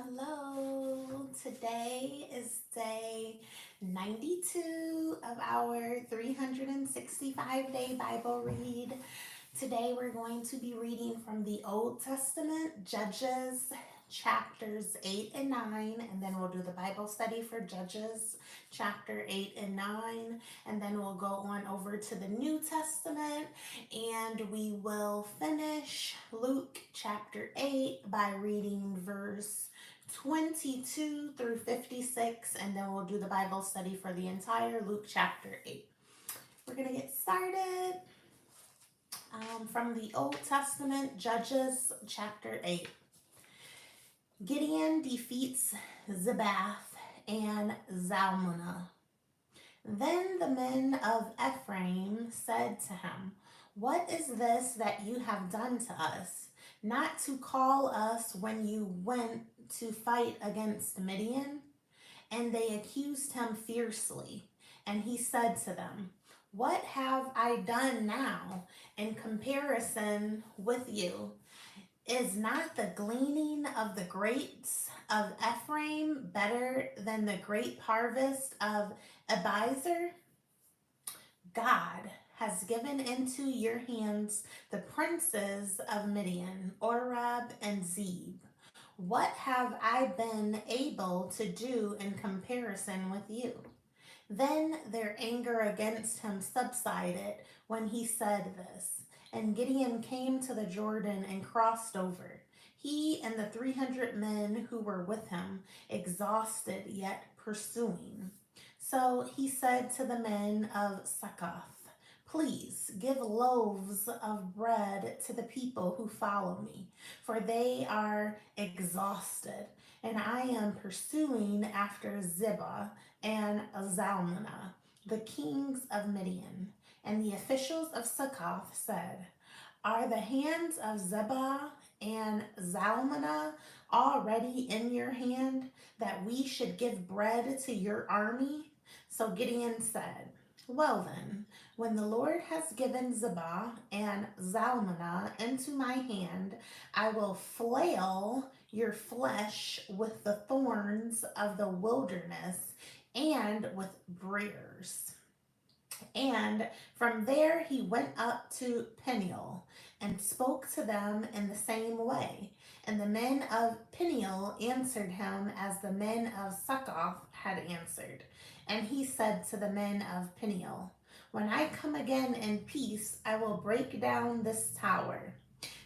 Hello. Today is day 92 of our 365-day Bible read. Today we're going to be reading from the Old Testament, Judges chapters 8 and 9, and then we'll do the Bible study for Judges chapter 8 and 9, and then we'll go on over to the New Testament and we will finish Luke chapter 8 by reading verse 22 through 56, and then we'll do the Bible study for the entire Luke chapter 8. We're going to get started from the Old Testament, Judges chapter 8. Gideon defeats Zebath and Zalmunna. Then the men of Ephraim said to him, "What is this that you have done to us? Not to call us when you went to fight against Midian?" And they accused him fiercely. And he said to them, "What have I done now in comparison with you? Is not the gleaning of the grapes of Ephraim better than the grape harvest of Abiezer? God has given into your hands the princes of Midian, Oreb and Zeb. What have I been able to do in comparison with you?" Then their anger against him subsided when he said this. And Gideon came to the Jordan and crossed over, he and the 300 men who were with him, exhausted yet pursuing. So he said to the men of Succoth, "Please give loaves of bread to the people who follow me, for they are exhausted, and I am pursuing after Zebah and Zalmunna, the kings of Midian." And the officials of Succoth said, "Are the hands of Zebah and Zalmunna already in your hand, that we should give bread to your army?" So Gideon said, "Well then, when the Lord has given Zebah and Zalmunna into my hand, I will flail your flesh with the thorns of the wilderness and with briars." And from there he went up to Peniel and spoke to them in the same way. And the men of Peniel answered him as the men of Succoth had answered. And he said to the men of Peniel, "When I come again in peace, I will break down this tower."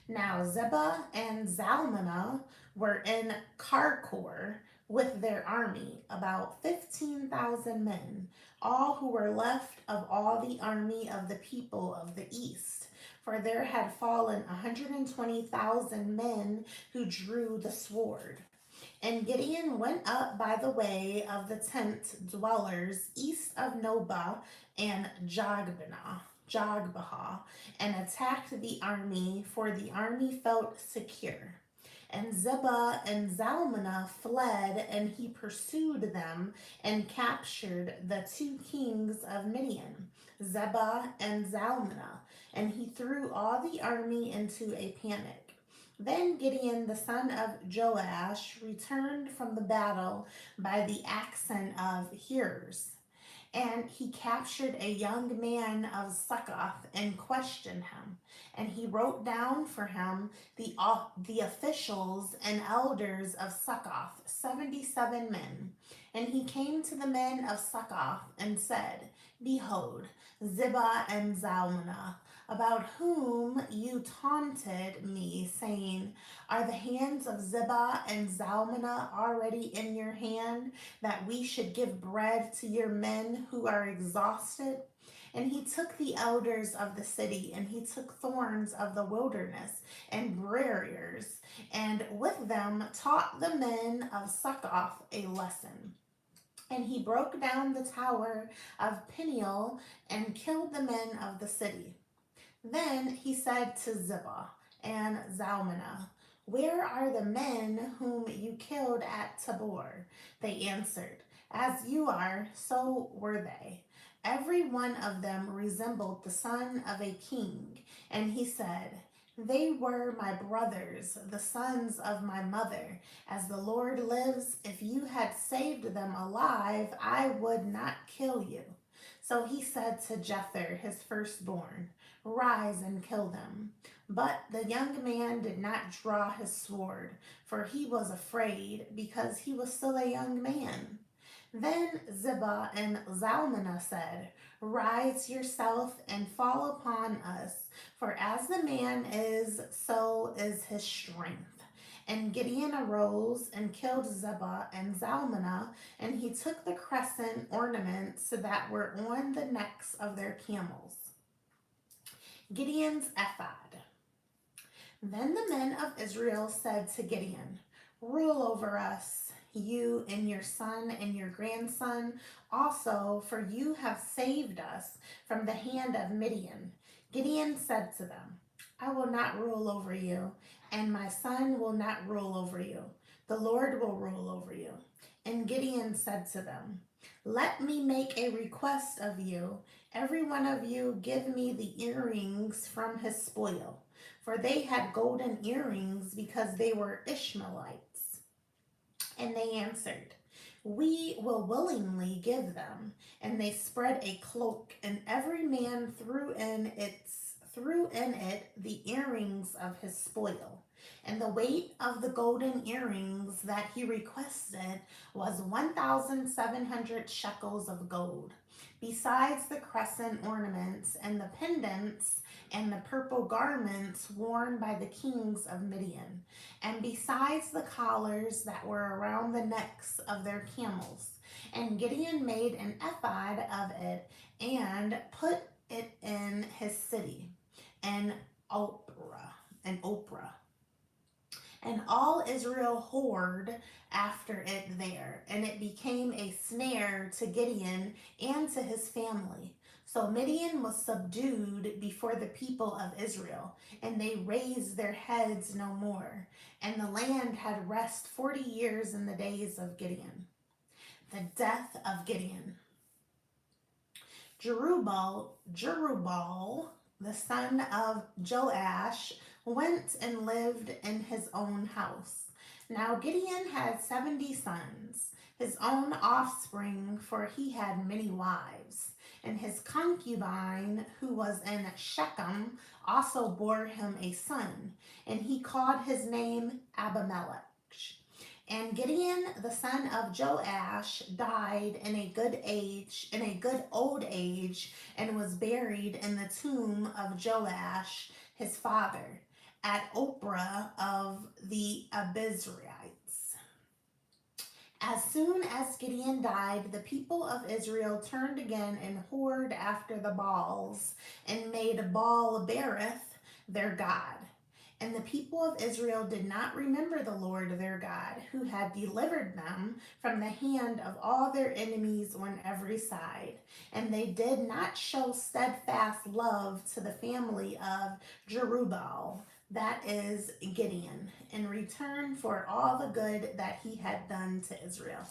Now Zebah and Zalmunna were in Karkor with their army, about 15,000 men, all who were left of all the army of the people of the east. For there had fallen 120,000 men who drew the sword. And Gideon went up by the way of the tent dwellers east of Nobah and Jogbehah, and attacked the army, for the army felt secure. And Zebah and Zalmunna fled, and he pursued them and captured the two kings of Midian, Zebah and Zalmunna, and he threw all the army into a panic. Then Gideon the son of Joash returned from the battle by the Axen of Hurs. And he captured a young man of Succoth and questioned him. And he wrote down for him the officials and elders of Succoth, 77 men. And he came to the men of Succoth and said, "Behold, Zebah and Zalmunna, about whom you taunted me, saying, 'Are the hands of Zebah and Zalmunna already in your hand, that we should give bread to your men who are exhausted?' And he took the elders of the city, and he took thorns of the wilderness and briars, and with them taught the men of Succoth a lesson. And he broke down the tower of Peniel and killed the men of the city. Then he said to Zebah and Zalmunna, 'Where are the men whom you killed at Tabor?' They answered, 'As you are, so were they. Every one of them resembled the son of a king.' And he said, They were my brothers, the sons of my mother. As the Lord lives, if you had saved them alive, I would not kill you. So he said to Jether, his firstborn, rise and kill them. But the young man did not draw his sword, for he was afraid, because he was still a young man. Then Ziba and Zalmunna said, rise yourself and fall upon us, for as the man is, so is his strength. And Gideon arose and killed Ziba and Zalmunna, and he took the crescent ornaments that were on the necks of their camels. Gideon's ephod. Then the men of Israel said to Gideon, rule over us, you and your son and your grandson also, for you have saved us from the hand of Midian. Gideon said to them, I will not rule over you, and my son will not rule over you. The Lord will rule over you. And Gideon said to them, let me make a request of you. Every one of you give me the earrings from his spoil. For they had golden earrings because they were Ishmaelites. And they answered, we will willingly give them. And they spread a cloak, and every man threw in it the earrings of his spoil. And the weight of the golden earrings that he requested was 1,700 shekels of gold, besides the crescent ornaments and the pendants and the purple garments worn by the kings of Midian, and besides the collars that were around the necks of their camels. And Gideon made an ephod of it and put it in his city, and Ophrah. And all Israel whored after it there, and it became a snare to Gideon and to his family. So Midian was subdued before the people of Israel, and they raised their heads no more. And the land had rest 40 years in the days of Gideon. The death of Gideon. Jerubbaal, the son of Joash, went and lived in his own house. Now Gideon had 70 sons, his own offspring, for he had many wives. And his concubine, who was in Shechem, also bore him a son, and he called his name Abimelech. And Gideon, the son of Joash, died in a good old age, and was buried in the tomb of Joash, his father, at Ophrah of the Abizrites. As soon as Gideon died, the people of Israel turned again and whored after the Baals, and made Baal-berith their god. And the people of Israel did not remember the Lord their God, who had delivered them from the hand of all their enemies on every side. And they did not show steadfast love to the family of Jerubbaal, that is Gideon, in return for all the good that he had done to Israel.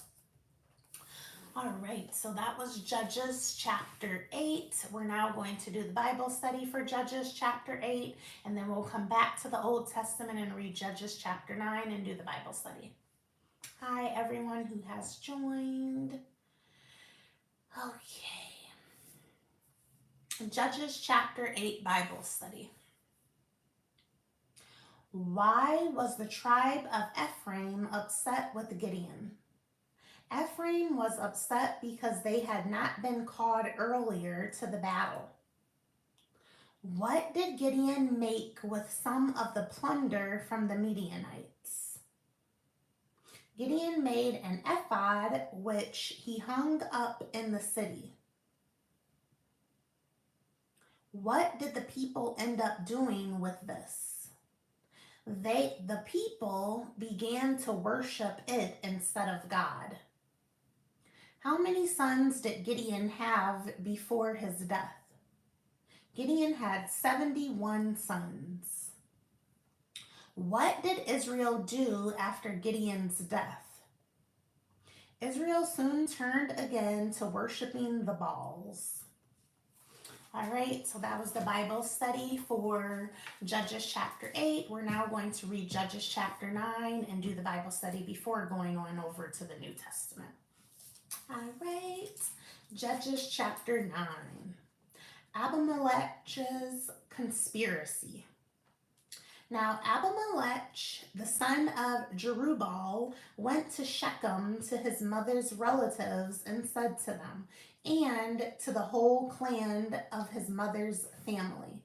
All right, so that was Judges chapter 8. We're now going to do the Bible study for Judges chapter 8, and then we'll come back to the Old Testament and read Judges chapter 9 and do the Bible study. Hi, everyone who has joined. Okay. Judges chapter 8 Bible study. Why was the tribe of Ephraim upset with Gideon? Ephraim was upset because they had not been called earlier to the battle. What did Gideon make with some of the plunder from the Midianites? Gideon made an ephod which he hung up in the city. What did the people end up doing with this? The people began to worship it instead of God. How many sons did Gideon have before his death? Gideon had 71 sons. What did Israel do after Gideon's death? Israel soon turned again to worshiping the Baals. All right, so that was the Bible study for Judges chapter 8. We're now going to read Judges chapter 9 and do the Bible study before going on over to the New Testament. All right, Judges chapter 9. Abimelech's conspiracy. Now Abimelech, the son of Jerubbaal, went to Shechem to his mother's relatives and said to them, and to the whole clan of his mother's family,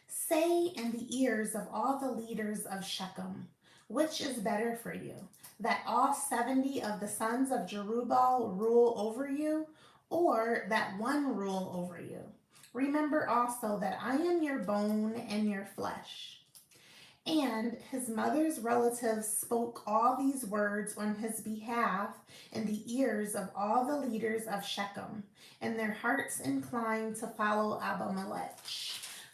say in the ears of all the leaders of Shechem, which is better for you, that all 70 of the sons of Jerubbaal rule over you, or that one rule over you? Remember also that I am your bone and your flesh. And his mother's relatives spoke all these words on his behalf in the ears of all the leaders of Shechem, and their hearts inclined to follow Abimelech.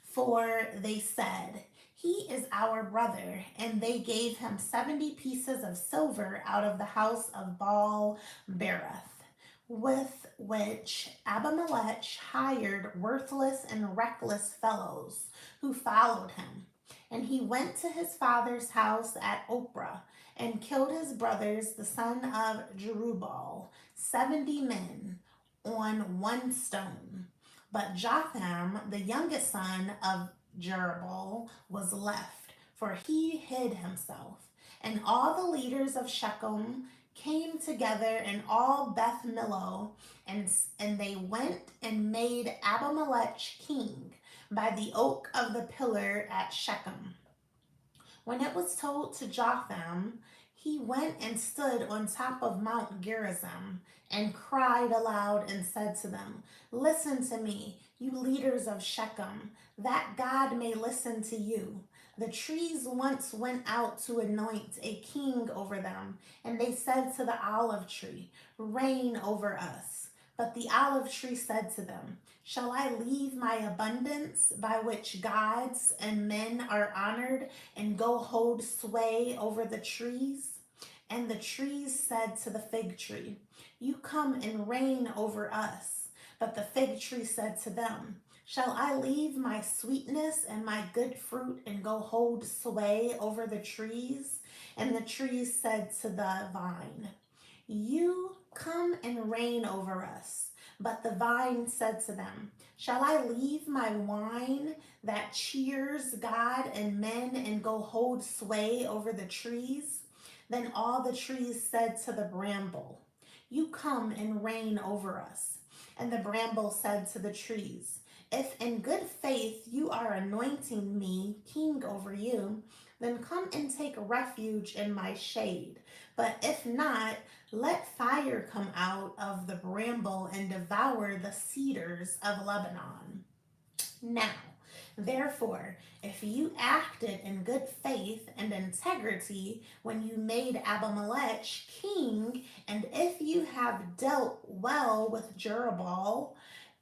For they said, he is our brother, and they gave him 70 pieces of silver out of the house of Baal Berith, with which Abimelech hired worthless and reckless fellows who followed him. And he went to his father's house at Ophrah and killed his brothers, the son of Jerubbaal, 70 men on one stone. But Jotham, the youngest son of Jerubbaal, was left, for he hid himself. And all the leaders of Shechem came together in all Beth Millo, and they went and made Abimelech king by the oak of the pillar at Shechem. When it was told to Jotham, he went and stood on top of Mount Gerizim and cried aloud and said to them, listen to me, you leaders of Shechem, that God may listen to you. The trees once went out to anoint a king over them, and they said to the olive tree, reign over us. But the olive tree said to them, shall I leave my abundance by which gods and men are honored and go hold sway over the trees? And the trees said to the fig tree, you come and reign over us. But the fig tree said to them, shall I leave my sweetness and my good fruit and go hold sway over the trees? And the trees said to the vine, you come and reign over us. But the vine said to them, shall I leave my wine that cheers God and men and go hold sway over the trees? Then all the trees said to the bramble, you come and reign over us. And the bramble said to the trees, if in good faith you are anointing me king over you, then come and take refuge in my shade. But if not, let fire come out of the bramble and devour the cedars of Lebanon. Now, therefore, if you acted in good faith and integrity when you made Abimelech king, and if you have dealt well with Jerubbaal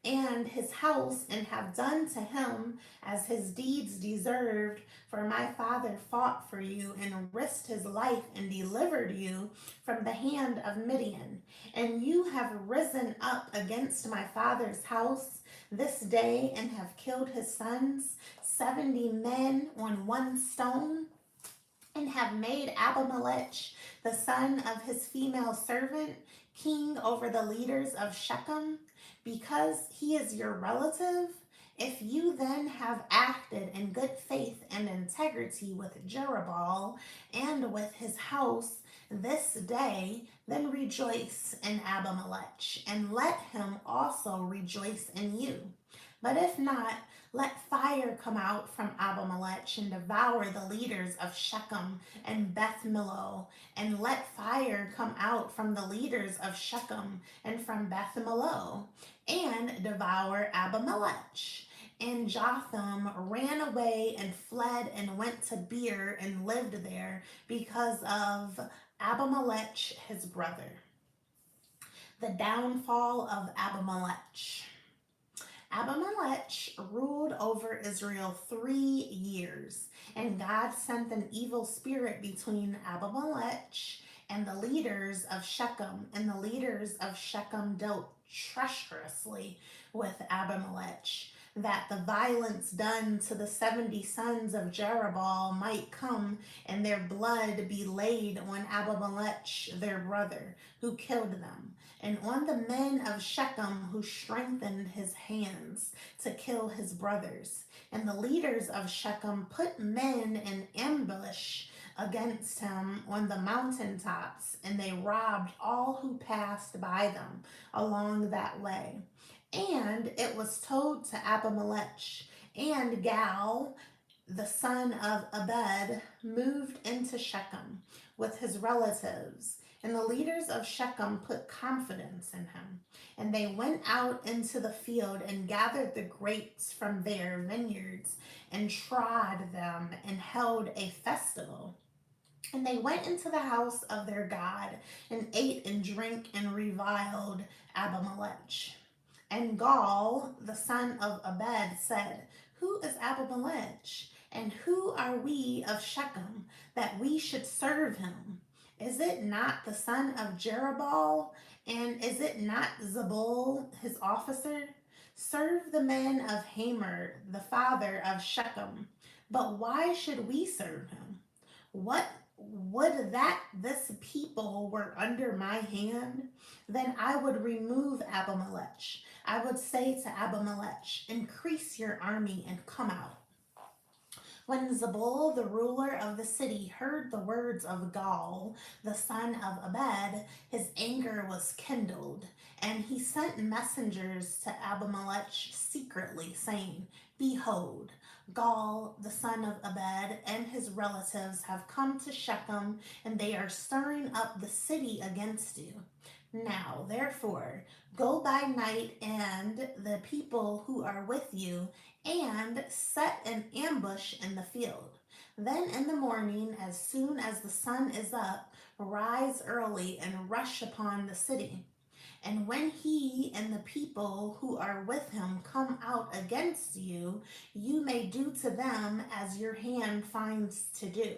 and his house, and have done to him as his deeds deserved, for my father fought for you and risked his life and delivered you from the hand of Midian, and you have risen up against my father's house this day and have killed his sons, 70 men on one stone, and have made Abimelech, the son of his female servant, king over the leaders of Shechem, because he is your relative. If you then have acted in good faith and integrity with Jerubbaal and with his house this day, then rejoice in Abimelech, and let him also rejoice in you. But if not, let fire come out from Abimelech and devour the leaders of Shechem and Beth Millo, and let fire come out from the leaders of Shechem and from Beth Millo, and devour Abimelech. And Jotham ran away and fled and went to Beer and lived there because of Abimelech his brother. The downfall of Abimelech. Abimelech ruled over Israel 3 years, and God sent an evil spirit between Abimelech and the leaders of Shechem, and the leaders of Shechem dealt treacherously with Abimelech. that the violence done to the 70 sons of Jerubbaal might come and their blood be laid on Abimelech their brother, who killed them, and on the men of Shechem who strengthened his hands to kill his brothers. And the leaders of Shechem put men in ambush against him on the mountaintops, and they robbed all who passed by them along that way. And it was told to Abimelech, and Gal, the son of Abed, moved into Shechem with his relatives. And the leaders of Shechem put confidence in him. And they went out into the field and gathered the grapes from their vineyards and trod them and held a festival. And they went into the house of their God and ate and drank and reviled Abimelech. And Gaal, the son of Abed, said, Who is Abimelech? And who are we of Shechem, that we should serve him? Is it not the son of Jerubbaal? And is it not Zebul, his officer? Serve the men of Hamor, the father of Shechem. But why should we serve him? What would that this people were under my hand? Then I would remove Abimelech. I would say to Abimelech, Increase your army and come out. When Zebul, the ruler of the city, heard the words of Gaal, the son of Abed, his anger was kindled, and he sent messengers to Abimelech secretly, saying, Behold, Gaal, the son of Abed, and his relatives have come to Shechem, and they are stirring up the city against you. Now, therefore, go by night, and the people who are with you, and set an ambush in the field. Then in the morning, as soon as the sun is up, rise early and rush upon the city. And when he and the people who are with him come out against you, you may do to them as your hand finds to do.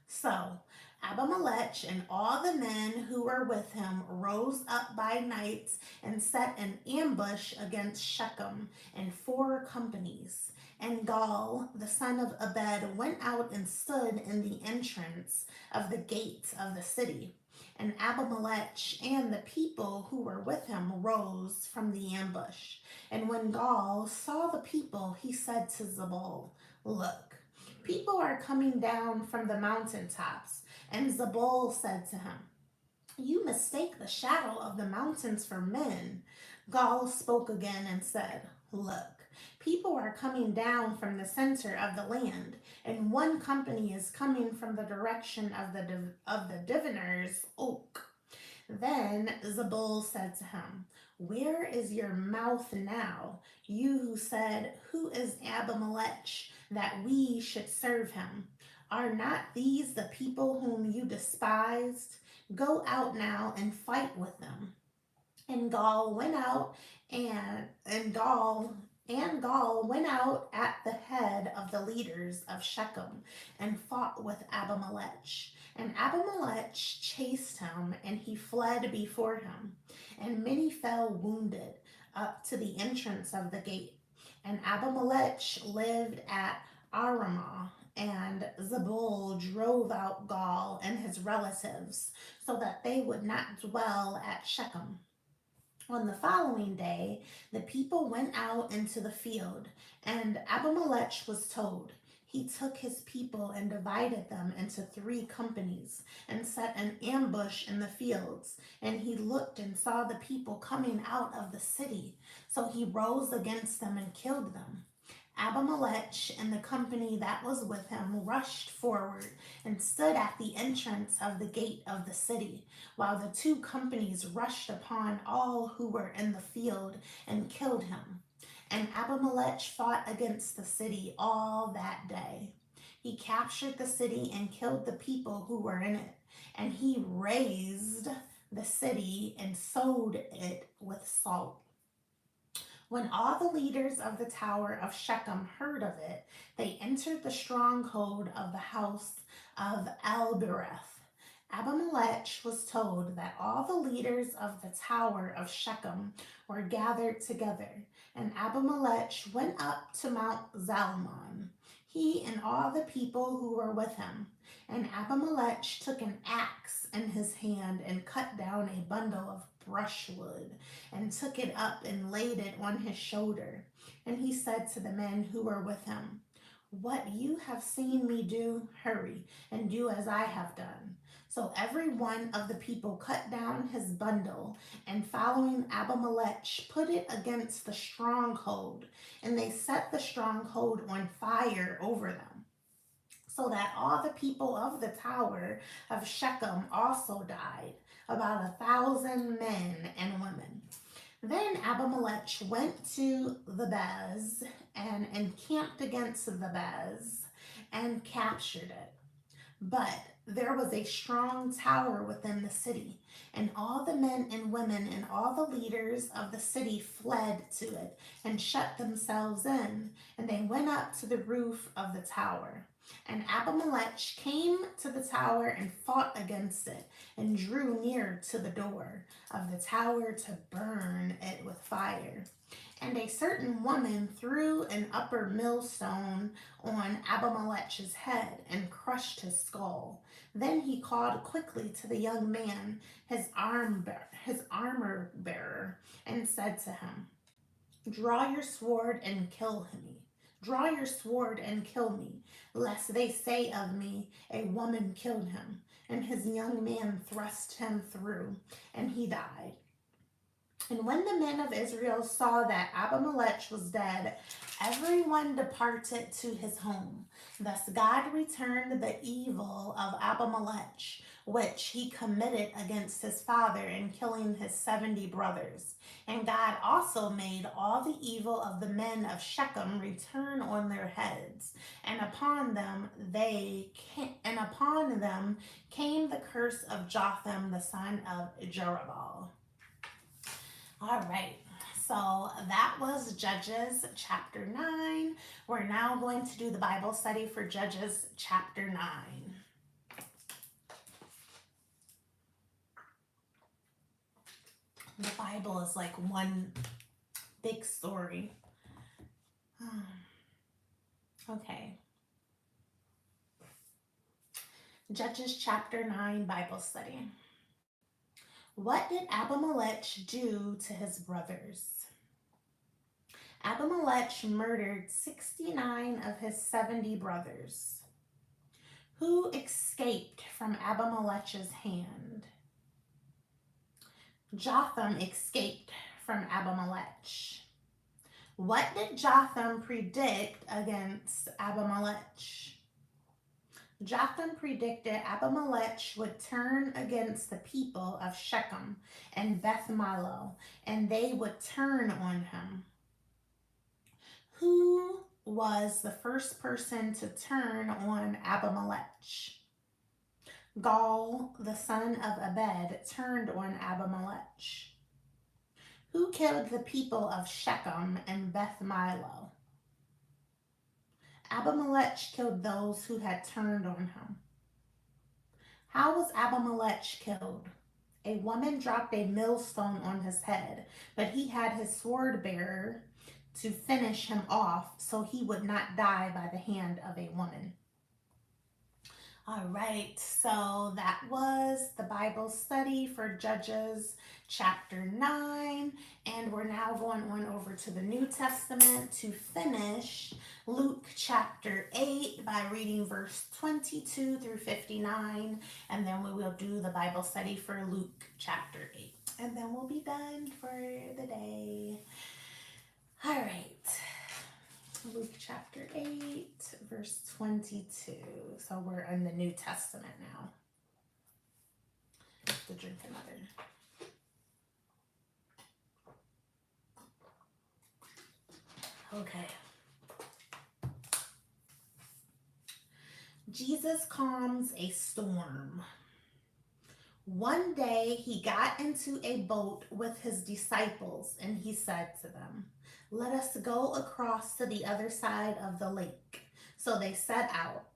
So Abimelech and all the men who were with him rose up by night and set an ambush against Shechem in 4 companies. And Gaal, the son of Abed, went out and stood in the entrance of the gate of the city. And Abimelech and the people who were with him rose from the ambush. And when Gaal saw the people, he said to Zebul, Look, people are coming down from the mountaintops. And Zebul said to him, You mistake the shadow of the mountains for men. Gaal spoke again and said, Look, people are coming down from the center of the land, and one company is coming from the direction of the diviner's oak. Then Zebul said to him, Where is your mouth now, you who said, Who is Abimelech, that we should serve him? Are not these the people whom you despised? Go out now and fight with them. And Gaal went out, and Gaal went out at the head of the leaders of Shechem and fought with Abimelech. And Abimelech chased him, and he fled before him. And many fell wounded up to the entrance of the gate. And Abimelech lived at Aramah. And Zebul drove out Gaal and his relatives so that they would not dwell at Shechem. On the following day, the people went out into the field, and Abimelech was told. He took his people and divided them into 3 companies and set an ambush in the fields. And he looked and saw the people coming out of the city. So he rose against them and killed them. Abimelech and the company that was with him rushed forward and stood at the entrance of the gate of the city, while the 2 companies rushed upon all who were in the field and killed him. And Abimelech fought against the city all that day. He captured the city and killed the people who were in it, and he razed the city and sowed it with salt. When all the leaders of the tower of Shechem heard of it, they entered the stronghold of the house of Elbereth Abimelech was told that all the leaders of the tower of Shechem were gathered together, and Abimelech went up to Mount Zalmon, he and all the people who were with him. And Abimelech took an axe in his hand and cut down a bundle of brushwood and took it up and laid it on his shoulder. And he said to the men who were with him, "What you have seen me do, hurry and do as I have done." So every one of the people cut down his bundle, and following Abimelech put it against the stronghold, and they set the stronghold on fire over them, so that all the people of the tower of Shechem also died, about 1,000 men and women. Then Abimelech went to the Bez and encamped against the Bez and captured it. But there was a strong tower within the city, and all the men and women and all the leaders of the city fled to it and shut themselves in, and they went up to the roof of the tower. And Abimelech came to the tower and fought against it, and drew near to the door of the tower to burn it with fire. And a certain woman threw an upper millstone on Abimelech's head and crushed his skull. Then he called quickly to the young man, his armor bearer, and said to him, "Draw your sword and kill me. Draw your sword and kill me, lest they say of me, a woman killed him." And his young man thrust him through, and he died. And when the men of Israel saw that Abimelech was dead, everyone departed to his home. Thus God returned the evil of Abimelech, which he committed against his father in killing his 70 brothers. And God also made all the evil of the men of Shechem return on their heads, and upon them came the curse of Jotham the son of Jerubbaal. All right, so that was Judges chapter 9. We're now going to do the Bible study for Judges chapter 9. The Bible is like one big story. Okay. Judges chapter 9 Bible study. What did Abimelech do to his brothers? Abimelech murdered 69 of his 70 brothers. Who escaped from Abimelech's hand? Jotham escaped from Abimelech. What did Jotham predict against Abimelech? Jotham predicted Abimelech would turn against the people of Shechem and Beth Millo, and they would turn on him. Who was the first person to turn on Abimelech? Gaal, the son of Ebed, turned on Abimelech. Who killed the people of Shechem and Beth Millo? Abimelech killed those who had turned on him. How was Abimelech killed? A woman dropped a millstone on his head, but he had his sword bearer to finish him off so he would not die by the hand of a woman. All right, so that was the Bible study for Judges chapter 9, and we're now going on over to the New Testament to finish Luke chapter 8 by reading verse 22 through 59, and then we will do the Bible study for Luke chapter 8, and then we'll be done for the day. All right. Luke chapter 8, verse 22. So we're in the New Testament now. I have to drink another. Okay. Jesus calms a storm. One day he got into a boat with his disciples, and he said to them, "Let us go across to the other side of the lake." So they set out.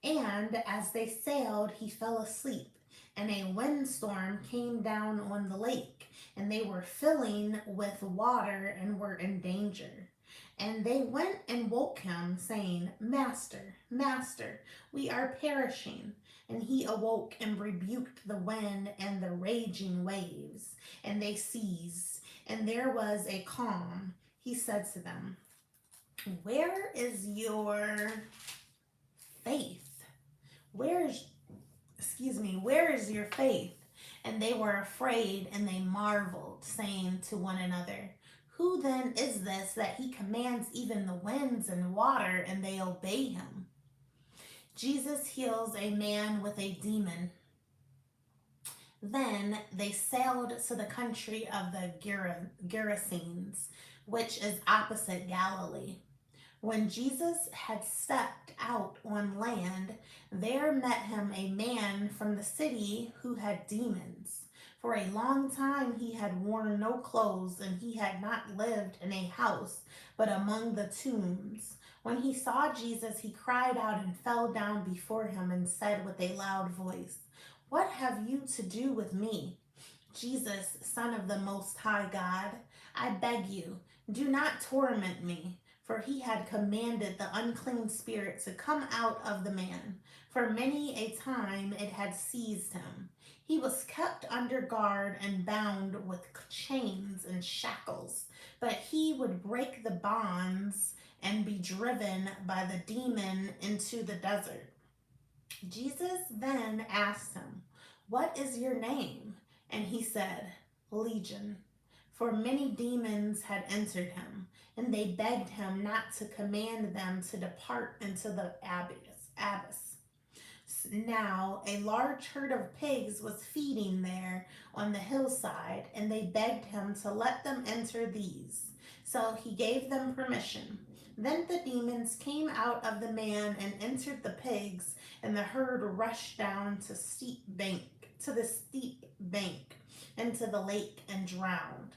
And as they sailed, he fell asleep, and a windstorm came down on the lake, and they were filling with water and were in danger. And they went and woke him, saying, Master, Master, we are perishing. And he awoke and rebuked the wind and the raging waves, and they ceased, and there was a calm. He said to them, Where is your faith? Where is your faith? And they were afraid and they marveled, saying to one another, Who then is this that he commands even the winds and water, and they obey him? Jesus heals a man with a demon. Then they sailed to the country of the Gerasenes, which is opposite Galilee. When Jesus had stepped out on land, there met him a man from the city who had demons. For a long time he had worn no clothes, and he had not lived in a house, but among the tombs. When he saw Jesus, he cried out and fell down before him and said with a loud voice, What have you to do with me, Jesus, Son of the Most High God? I beg you, do not torment me. For he had commanded the unclean spirit to come out of the man. For many a time it had seized him. He was kept under guard and bound with chains and shackles, but he would break the bonds and be driven by the demon into the desert. Jesus then asked him, What is your name? And he said, Legion, for many demons had entered him, and they begged him not to command them to depart into the abyss. Now a large herd of pigs was feeding there on the hillside, and they begged him to let them enter these. So he gave them permission. Then the demons came out of the man and entered the pigs, and the herd rushed down to the steep bank into the lake and drowned.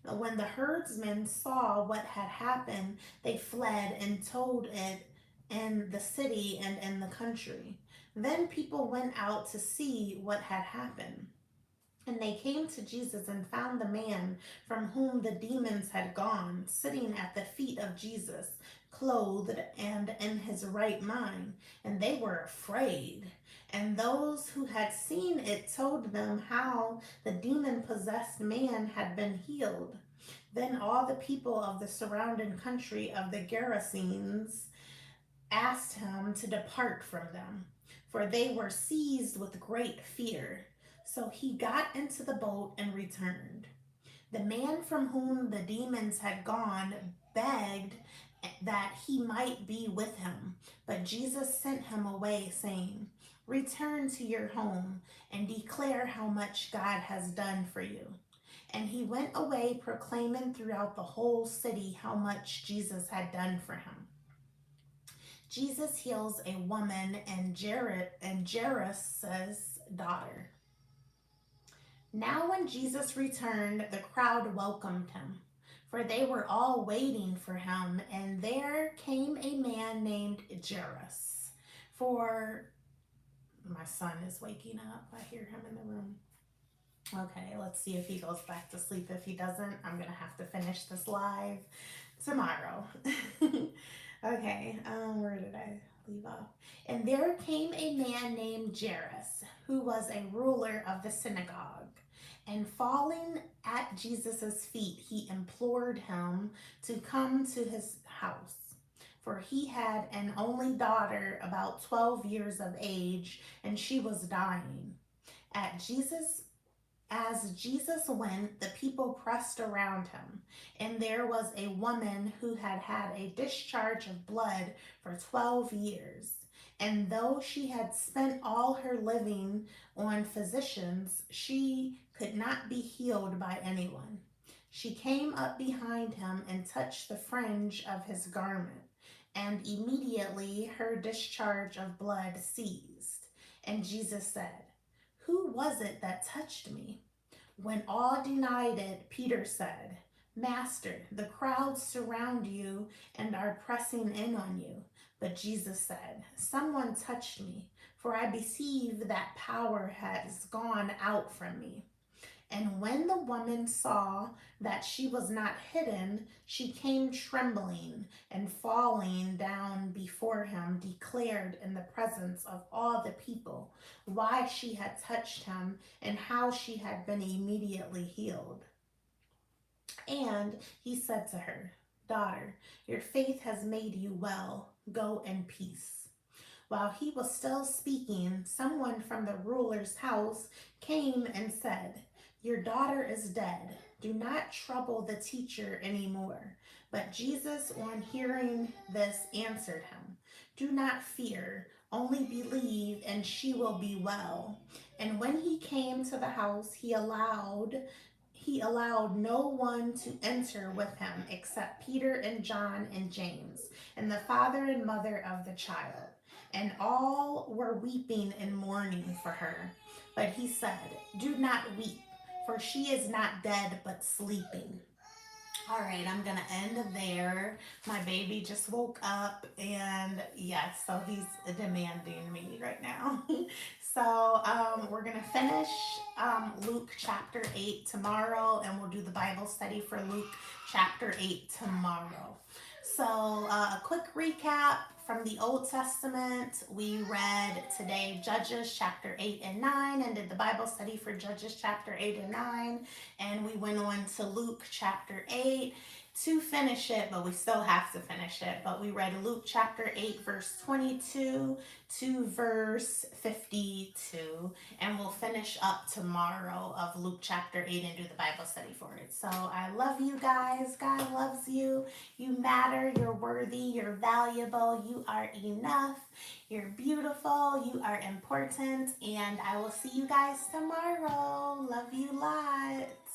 When the herdsmen saw what had happened, they fled and told it in the city and in the country. Then people went out to see what had happened. And they came to Jesus and found the man from whom the demons had gone, sitting at the feet of Jesus, clothed and in his right mind. And they were afraid. And those who had seen it told them how the demon-possessed man had been healed. Then all the people of the surrounding country of the Gerasenes asked him to depart from them, for they were seized with great fear. So he got into the boat and returned. The man from whom the demons had gone begged that he might be with him, but Jesus sent him away, saying, Return to your home and declare how much God has done for you. And he went away proclaiming throughout the whole city how much Jesus had done for him. Jesus heals a woman and Jairus' daughter. Now when Jesus returned, the crowd welcomed him, for they were all waiting for him, and there came a man named Jairus. For my son is waking up. I hear him in the room. Okay, let's see if he goes back to sleep. If he doesn't, I'm going to have to finish this live tomorrow. Okay, where did I leave off? And there came a man named Jairus, who was a ruler of the synagogue. And falling at Jesus' feet, he implored him to come to his house. For he had an only daughter about 12 years of age, and she was dying. As Jesus went, the people pressed around him, and there was a woman who had had a discharge of blood for 12 years. And though she had spent all her living on physicians, she could not be healed by anyone. She came up behind him and touched the fringe of his garment, and immediately her discharge of blood ceased. And Jesus said, Who was it that touched me? When all denied it, Peter said, Master, the crowds surround you and are pressing in on you. But Jesus said, "Someone touched me, for I perceive that power has gone out from me." And when the woman saw that she was not hidden, she came trembling and falling down before him, declared in the presence of all the people why she had touched him and how she had been immediately healed. And he said to her, "Daughter, your faith has made you well. Go in peace." While he was still speaking, someone from the ruler's house came and said, "Your daughter is dead. Do not trouble the teacher anymore." But Jesus, on hearing this, answered him, "Do not fear, only believe, and she will be well." And when he came to the house, he allowed no one to enter with him except Peter and John and James, and the father and mother of the child. And all were weeping and mourning for her. But he said, "Do not weep, for she is not dead, but sleeping." All right, I'm gonna end there. My baby just woke up, and yes, so he's demanding me right now. So we're gonna finish Luke chapter 8 tomorrow, and we'll do the Bible study for Luke chapter 8 tomorrow. So a quick recap from the Old Testament. We read today Judges chapter 8 and 9, and did the Bible study for Judges chapter 8 and 9. And we went on to Luke chapter 8 to finish it, but we still have to finish it. But we read Luke chapter 8, verse 22 to verse 52. And we'll finish up tomorrow of Luke chapter 8 and do the Bible study for it. So I love you guys. God loves you. You matter. You're worthy. You're valuable. You are enough. You're beautiful. You are important. And I will see you guys tomorrow. Love you lots.